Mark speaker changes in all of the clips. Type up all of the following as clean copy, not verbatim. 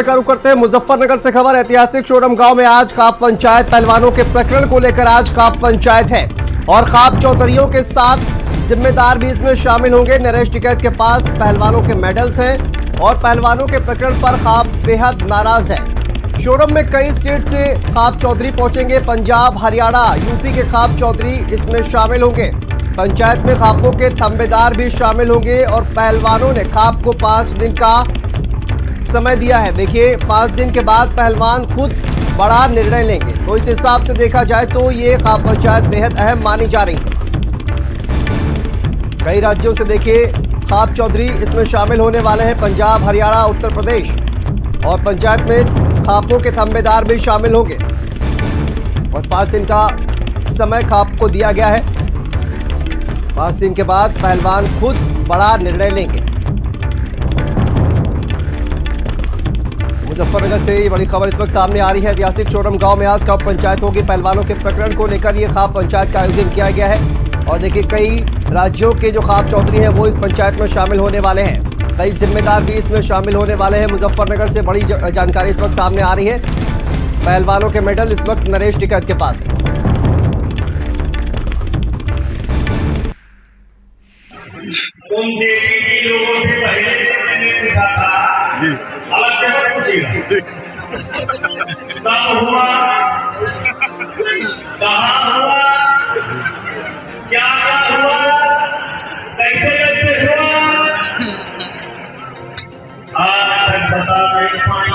Speaker 1: का रुख करते हैं मुजफ्फरनगर से खबर। ऐतिहासिक शोरम गांव में आज खाप पंचायत, पहलवानों के प्रकरण को लेकर आज खाप पंचायत है और खाप चौधरियों के साथ जिम्मेदार भी इसमें शामिल होंगे। नरेश टिकैत के पास पहलवानों के मेडल्स हैं और पहलवानों के प्रकरण पर खाप बेहद नाराज है। शोरम में कई स्टेट से खाप चौधरी पहुंचेंगे। पंजाब, हरियाणा, यूपी के खाप चौधरी इसमें शामिल होंगे। पंचायत में खापों के थंबेदार भी शामिल होंगे और पहलवानों ने खाप को 5 दिन का समय दिया है। देखिए, 5 दिन के बाद पहलवान खुद बड़ा निर्णय लेंगे, तो इस हिसाब से देखा जाए तो ये खाप पंचायत बेहद अहम मानी जा रही है। कई राज्यों से देखिए खाप चौधरी इसमें शामिल होने वाले हैं। पंजाब, हरियाणा, उत्तर प्रदेश, और पंचायत में खापों के थंबेदार भी शामिल होंगे और 5 दिन का समय खाप को दिया गया है। 5 दिन के बाद पहलवान खुद बड़ा निर्णय लेंगे। मुजफ्फरनगर से ये बड़ी खबर इस वक्त सामने आ रही है। ऐतिहासिक शोरम गांव में आज खाप पंचायत होगी। पहलवानों के प्रकरण को लेकर ये खाप पंचायत का आयोजन किया गया है और देखिए कई राज्यों के जो खाप चौधरी हैं वो इस पंचायत में शामिल होने वाले हैं। कई जिम्मेदार भी इसमें शामिल होने वाले हैं। मुजफ्फरनगर से बड़ी जानकारी इस वक्त सामने आ रही है। पहलवानों के मेडल इस वक्त नरेश टिकैत के पास।
Speaker 2: उन देवी लोगों से पहले मैंने पूछा था, अलग से मत पूछिएगा। कब हुआ, कहाँ हुआ, क्या क्या हुआ, कैसे कैसे हुआ, आज तक बता नहीं पाई।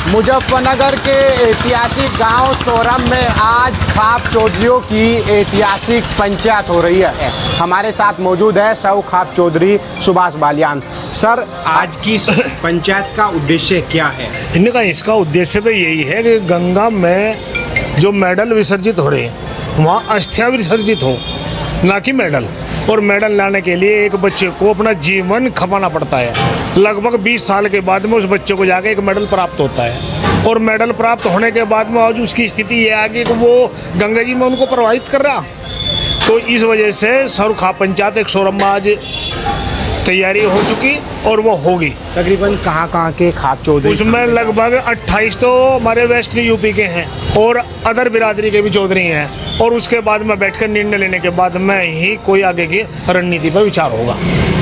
Speaker 3: मुजफ्फरनगर के ऐतिहासिक गांव शोरम में आज खाप चौधरियों की ऐतिहासिक पंचायत हो रही है। हमारे साथ मौजूद है सौ खाप चौधरी सुभाष बालियान। सर, आज की पंचायत का उद्देश्य क्या है?
Speaker 4: इनका इसका उद्देश्य तो यही है कि गंगा में जो मेडल विसर्जित हो रहे हैं वहाँ अस्थियाँ विसर्जित हों, ना कि मेडल। और मेडल लाने के लिए एक बच्चे को अपना जीवन खपाना पड़ता है। लगभग 20 साल के बाद में उस बच्चे को जाके एक मेडल प्राप्त होता है और मेडल प्राप्त होने के बाद में आज उसकी स्थिति ये आ गई कि वो गंगा जी में उनको प्रभावित कर रहा। तो इस वजह से सौर खाप पंचायत एक शोरम में आज तैयारी हो चुकी और वो होगी।
Speaker 3: तकरीबन कहाँ के खाप चौधरी?
Speaker 4: उसमें लगभग 28 तो हमारे वेस्ट यूपी के हैं और अदर बिरादरी के भी चौधरी हैं और उसके बाद में बैठकर निर्णय लेने के बाद में ही कोई आगे की रणनीति पर विचार होगा।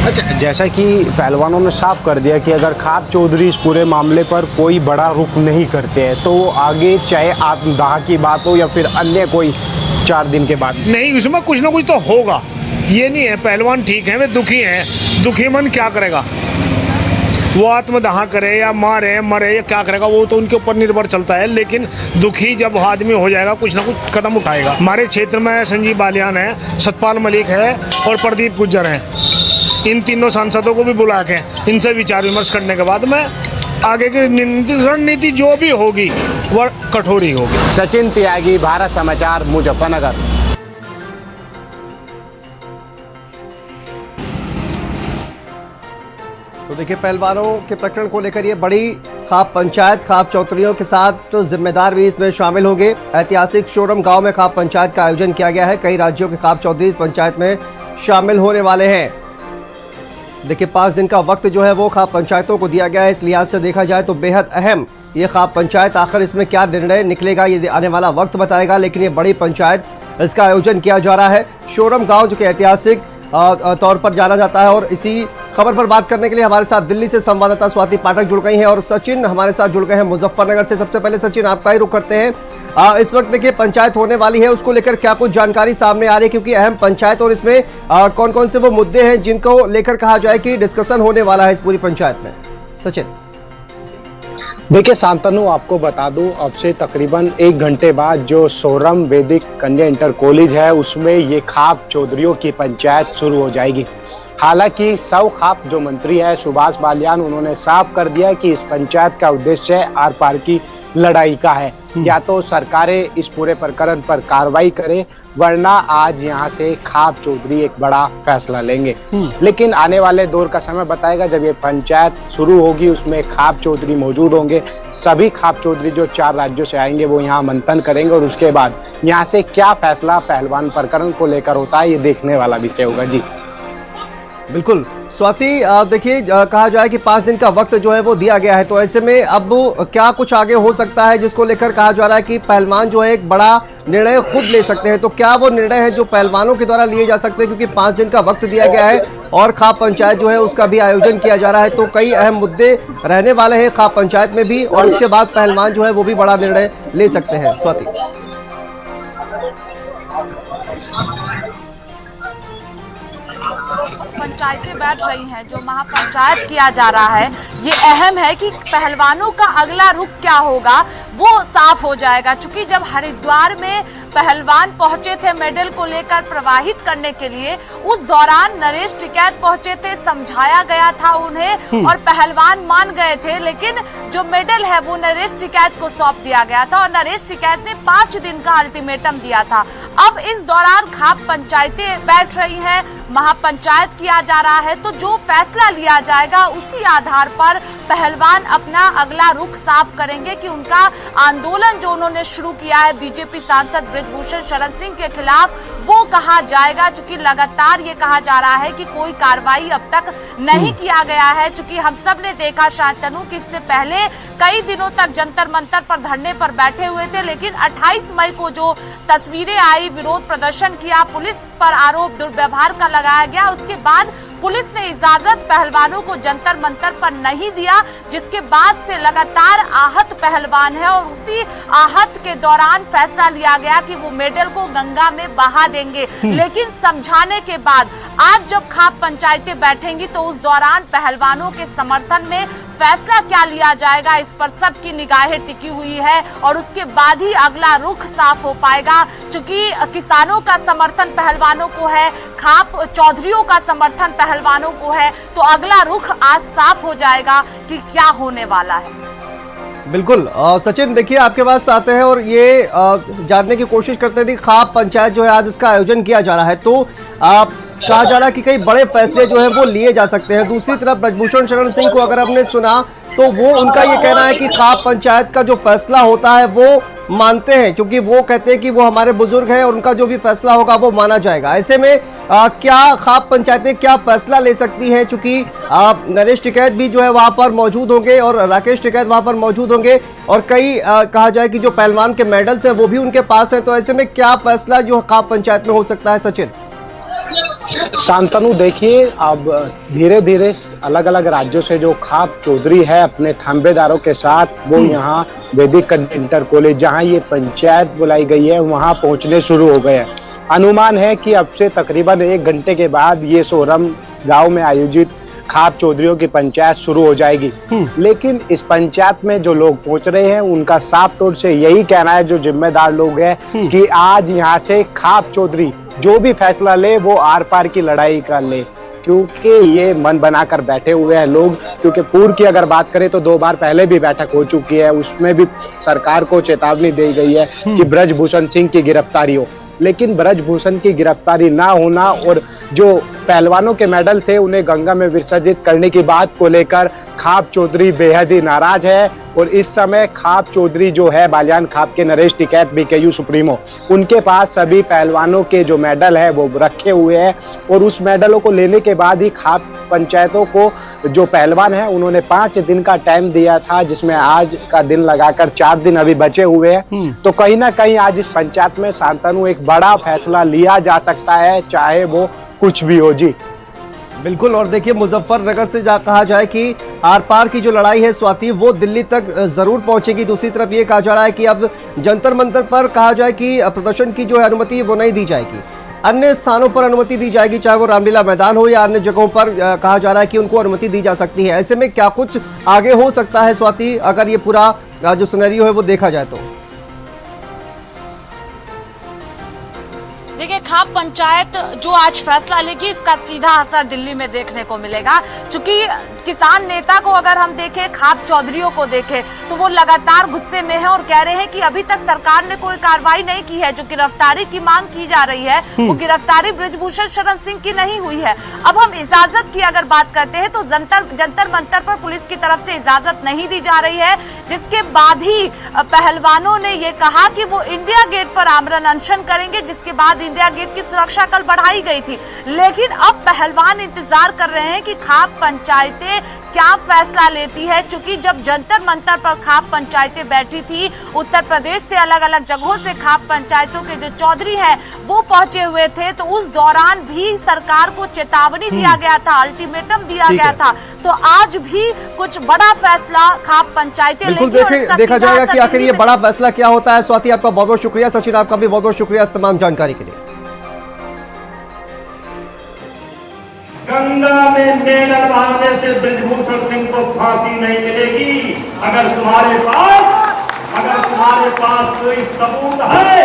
Speaker 3: अच्छा, जैसा कि पहलवानों ने साफ कर दिया कि अगर खाप चौधरी इस पूरे मामले पर कोई बड़ा रुख नहीं करते हैं तो आगे चाहे आत्मदाह की बात हो या फिर अन्य कोई 4 दिन के बाद
Speaker 4: नहीं, उसमें कुछ ना कुछ तो होगा। ये नहीं है पहलवान ठीक है, वे दुखी हैं। दुखी मन क्या करेगा? वो आत्मदाह करे या मारे मरे या क्या करेगा, वो तो उनके ऊपर निर्भर चलता है। लेकिन दुखी जब आदमी हो जाएगा कुछ ना कुछ कदम उठाएगा। हमारे क्षेत्र में संजीव बालियान है, सतपाल मलिक है और प्रदीप गुज्जर हैं। इन तीनों सांसदों को भी बुला के इनसे विचार विमर्श करने के बाद में आगे की रणनीति जो भी होगी वह कठोर ही होगी।
Speaker 3: सचिन त्यागी, भारत समाचार, मुजफ्फरनगर।
Speaker 1: तो देखिए, पहलवानों के प्रकरण को लेकर ये बड़ी खाप पंचायत, खाप चौधरियों के साथ तो जिम्मेदार भी इसमें शामिल होंगे। ऐतिहासिक शोरम गांव में खाप पंचायत का आयोजन किया गया है। कई राज्यों के खाप चौधरी इस पंचायत में शामिल होने वाले हैं। देखिए, 5 दिन का वक्त जो है वो खाप पंचायतों को दिया गया है। इस लिहाज से देखा जाए तो बेहद अहम ये खाप पंचायत। आखिर इसमें क्या निर्णय निकलेगा ये आने वाला वक्त बताएगा, लेकिन ये बड़ी पंचायत, इसका आयोजन किया जा रहा है। शोरम गाँव जो कि ऐतिहासिक तौर पर जाना जाता है और इसी खबर पर बात करने के लिए हमारे साथ दिल्ली से संवाददाता स्वाति पाठक जुड़ गई हैं और सचिन हमारे साथ जुड़ गए हैं मुजफ्फरनगर से। सबसे पहले सचिन, आपका ही रुख करते हैं। इस वक्त देखिए पंचायत होने वाली है, उसको लेकर क्या कुछ जानकारी सामने आ रही है, क्योंकि अहम पंचायत और इसमें कौन कौन से वो मुद्दे हैं जिनको लेकर कहा जाए कि डिस्कशन होने वाला है इस पूरी पंचायत में? सचिन,
Speaker 3: देखिए शांतनु, आपको बता दूं, अब से तकरीबन 1 घंटे बाद जो शोरम वैदिक कन्या इंटर कॉलेज है उसमें ये खाप चौधरियों की पंचायत शुरू हो जाएगी। हालांकि सौ खाप जो मंत्री है सुभाष बालियान, उन्होंने साफ कर दिया कि इस पंचायत का उद्देश्य आर पार की लड़ाई का है। या तो सरकारें इस पूरे प्रकरण पर कार्रवाई करें, वरना आज यहाँ से खाप चौधरी एक बड़ा फैसला लेंगे। लेकिन आने वाले दौर का समय बताएगा। जब ये पंचायत शुरू होगी उसमें खाप चौधरी मौजूद होंगे। सभी खाप चौधरी जो 4 राज्यों से आएंगे वो यहाँ मंथन करेंगे और उसके बाद यहाँ से क्या फैसला पहलवान प्रकरण को लेकर होता है ये देखने वाला विषय होगा। जी
Speaker 1: बिल्कुल स्वाति, देखिए कहा जाए कि 5 दिन का वक्त जो है वो दिया गया है, तो ऐसे में अब क्या कुछ आगे हो सकता है जिसको लेकर कहा जा रहा है कि पहलवान जो है एक बड़ा निर्णय खुद ले सकते हैं, तो क्या वो निर्णय है जो पहलवानों के द्वारा लिए जा सकते हैं? क्योंकि 5 दिन का वक्त दिया गया है और खाप पंचायत जो है उसका भी आयोजन किया जा रहा है, तो कई अहम मुद्दे रहने वाले हैं खाप पंचायत में भी, और उसके बाद पहलवान जो है वो भी बड़ा निर्णय ले सकते हैं। स्वाति,
Speaker 5: पंचायतें बैठ रही हैं, जो महापंचायत किया जा रहा है, ये अहम है कि पहलवानों का अगला रुख क्या होगा वो साफ हो जाएगा। क्योंकि जब हरिद्वार में पहलवान पहुंचे थे मेडल को लेकर प्रवाहित करने के लिए, उस दौरान नरेश टिकैत पहुंचे थे, समझाया गया था उन्हें और पहलवान मान गए थे, लेकिन जो मेडल है वो नरेश टिकैत को सौंप दिया गया था और नरेश टिकैत ने 5 दिन का अल्टीमेटम दिया था। अब इस दौरान खाप पंचायतें बैठ रही हैं, महापंचायत किया जा रहा है, तो जो फैसला लिया जाएगा उसी आधार पर पहलवान अपना अगला रुख साफ करेंगे कि उनका आंदोलन जो उन्होंने शुरू किया है बीजेपी सांसद बृजभूषण शरण सिंह के खिलाफ, वो कहा जाएगा। चूंकि लगातार ये कहा जा रहा है कि कोई कार्रवाई अब तक नहीं किया गया है, चूंकि हम सब ने देखा शांतनु कि इससे पहले कई दिनों तक जंतर मंतर पर धरने पर बैठे हुए थे, लेकिन 28 मई को जो तस्वीरें आई, विरोध प्रदर्शन किया, पुलिस पर आरोप दुर्व्यवहार का लगाया गया, उसके बाद पुलिस ने इजाजत पहलवानों को जंतर मंतर पर नहीं दिया, जिसके बाद से लगातार आहत पहलवान है और उसी आहत के दौरान फैसला लिया गया कि वो मेडल को गंगा में बहा देंगे। लेकिन समझाने के बाद आज जब खाप पंचायतें बैठेंगी तो उस दौरान पहलवानों के समर्थन में फैसला क्या लिया जाएगा, इस पर सबकी निगाहें टिकी हुई है और उसके बाद ही अगला रुख साफ हो पाएगा। क्योंकि किसानों का समर्थन पहलवानों को है, खाप चौधरियों का समर्थन पहलवानों को है, तो अगला रुख आज साफ हो जाएगा कि क्या होने वाला है।
Speaker 1: बिल्कुल सचिन, देखिए आपके पास आते हैं और ये जानने की कोशिश करते हैं कि खाप पंचायत जो है आज इसका आयोजन किया जा रहा है, तो कहा जा रहा है कि कई बड़े फैसले जो है वो लिए जा सकते हैं। दूसरी तरफ बृजभूषण शरण सिंह को अगर हमने सुना तो वो उनका ये कहना है कि खाप पंचायत का जो फैसला होता है वो मानते हैं, क्योंकि वो कहते हैं कि वो हमारे बुजुर्ग हैं और उनका जो भी फैसला होगा वो माना जाएगा। ऐसे में क्या खाप पंचायतें क्या फैसला ले सकती हैं? चूंकि नरेश टिकैत भी जो है वहां पर मौजूद होंगे और राकेश टिकैत वहां पर मौजूद होंगे और कई कहा जाए कि जो पहलवान के मेडल्स हैं वो भी उनके पास हैं, तो ऐसे में क्या फैसला जो खाप पंचायत में हो सकता है? सचिन,
Speaker 3: शांतनु, देखिए अब धीरे धीरे अलग अलग राज्यों से जो खाप चौधरी है अपने थांबेदारों के साथ वो यहाँ वैदिक कन्या इंटर कॉलेज जहाँ ये पंचायत बुलाई गई है वहाँ पहुँचने शुरू हो गए हैं। अनुमान है कि अब से तकरीबन 1 घंटे के बाद ये सोरम गांव में आयोजित खाप चौधरियों की पंचायत शुरू हो जाएगी। लेकिन इस पंचायत में जो लोग पहुंच रहे हैं उनका साफ तौर से यही कहना है, जो जिम्मेदार लोग हैं, कि आज यहाँ से खाप चौधरी जो भी फैसला ले वो आर पार की लड़ाई कर ले, क्योंकि ये मन बनाकर बैठे हुए हैं लोग। क्योंकि पूर्व की अगर बात करें तो 2 बार पहले भी बैठक हो चुकी है, उसमें भी सरकार को चेतावनी दी गई है कि बृजभूषण सिंह की गिरफ्तारी हो, लेकिन बृजभूषण की गिरफ्तारी ना होना और जो पहलवानों के मेडल थे उन्हें गंगा में विसर्जित करने की बात को लेकर खाप चौधरी बेहद ही नाराज है। और इस समय खाप चौधरी जो है बालियान खाप के नरेश टिकैत बीकेयू सुप्रीमो, उनके पास सभी पहलवानों के जो मेडल है वो रखे हुए हैं और उस मेडलों को लेने के बाद ही खाप पंचायतों को जो पहलवान है उन्होंने 5 दिन का टाइम दिया था, जिसमें आज का दिन लगाकर 4 दिन अभी बचे हुए हैं। तो कहीं ना कहीं आज इस पंचायत में शांतनु एक बड़ा फैसला लिया जा सकता है, चाहे वो कुछ भी हो। जी
Speaker 1: बिल्कुल, और देखिए मुजफ्फरनगर से कहा जाए कि आर पार की जो लड़ाई है स्वाति वो दिल्ली तक जरूर पहुंचेगी। दूसरी तरफ ये कहा जा रहा है कि अब जंतर मंतर पर कहा जाए कि प्रदर्शन की जो है अनुमति वो नहीं दी जाएगी, अन्य स्थानों पर अनुमति दी जाएगी, चाहे वो रामलीला मैदान हो या अन्य जगहों पर कहा जा रहा है कि उनको अनुमति दी जा सकती है। ऐसे में क्या कुछ आगे हो सकता है स्वाति, अगर ये पूरा जो सिनेरियो है वो देखा जाए तो?
Speaker 5: देखिए, खाप पंचायत जो आज फैसला लेगी इसका सीधा असर दिल्ली में देखने को मिलेगा। क्योंकि किसान नेता को अगर हम देखें, खाप चौधरियों को देखें, तो वो लगातार गुस्से में है और कह रहे हैं कि अभी तक सरकार ने कोई कार्रवाई नहीं की है। जो गिरफ्तारी की मांग की जा रही है वो गिरफ्तारी बृजभूषण शरण सिंह की नहीं हुई है। अब हम इजाजत की अगर बात करते हैं तो जंतर मंतर पर पुलिस की तरफ से इजाजत नहीं दी जा रही है, जिसके बाद ही पहलवानों ने ये कहा कि वो इंडिया गेट पर आमरण अनशन करेंगे, जिसके बाद इंडिया गेट गेट की सुरक्षा कल बढ़ाई गई थी, लेकिन अब पहलवान इंतजार कर रहे हैं कि खाप पंचायतें क्या फैसला लेती है। चूंकि जब जंतर मंतर पर खाप पंचायतें बैठी थी, उत्तर प्रदेश से अलग अलग जगहों से खाप पंचायतों के जो चौधरी हैं वो पहुंचे हुए थे, तो उस दौरान भी सरकार को चेतावनी दिया गया था, अल्टीमेटम दिया गया था। तो आज भी कुछ बड़ा फैसला खाप पंचायतें
Speaker 1: बिल्कुल
Speaker 5: लेंगी और
Speaker 1: देखा जाएगा कि आखिर ये
Speaker 5: में
Speaker 1: बड़ा फैसला क्या होता है। स्वाति, आपका बहुत बहुत शुक्रिया। सचिन, आपका भी बहुत बहुत शुक्रिया इस तमाम जानकारी के लिए।
Speaker 2: गंगा में मेडल बहाने से ब्रजभूषण सिंह को फांसी नहीं मिलेगी। अगर तुम्हारे पास कोई सबूत है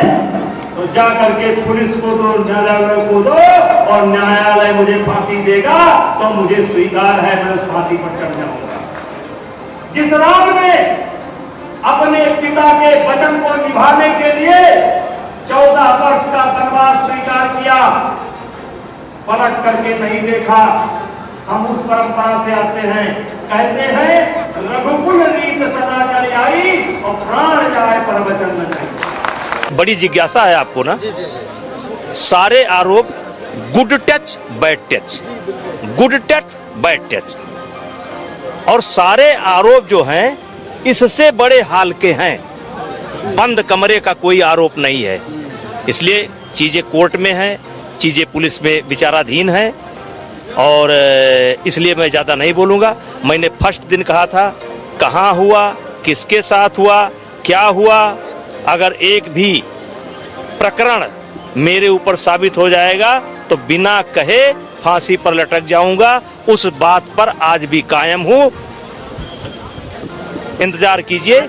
Speaker 2: तो जा करके पुलिस को दो, न्यायालय को दो, और न्यायालय मुझे फांसी देगा तो मुझे स्वीकार है, मैं उस फांसी पर चढ़ जाऊंगा। जिस राम ने अपने पिता के वचन को निभाने के लिए 14 वर्ष का वनवास स्वीकार किया, पलट करके नहीं देखा। हम उस परंपरा से आते हैं, कहते हैं रघुकुल रीत सदा चली आई और प्राण जाए पर वचन न जाए।
Speaker 6: बड़ी जिज्ञासा है आपको ना? सारे आरोप good touch bad touch, good touch bad touch, और सारे आरोप जो हैं इससे बड़े हाल के हैं। बंद कमरे का कोई आरोप नहीं है। इसलिए चीजें कोर्ट में हैं, चीजें पुलिस में विचाराधीन है, और इसलिए मैं ज्यादा नहीं बोलूंगा। मैंने फर्स्ट दिन कहा था, कहां हुआ, किसके साथ हुआ, क्या हुआ, अगर एक भी प्रकरण मेरे ऊपर साबित हो जाएगा तो बिना कहे फांसी पर लटक जाऊंगा। उस बात पर आज भी कायम हूं। इंतजार कीजिए।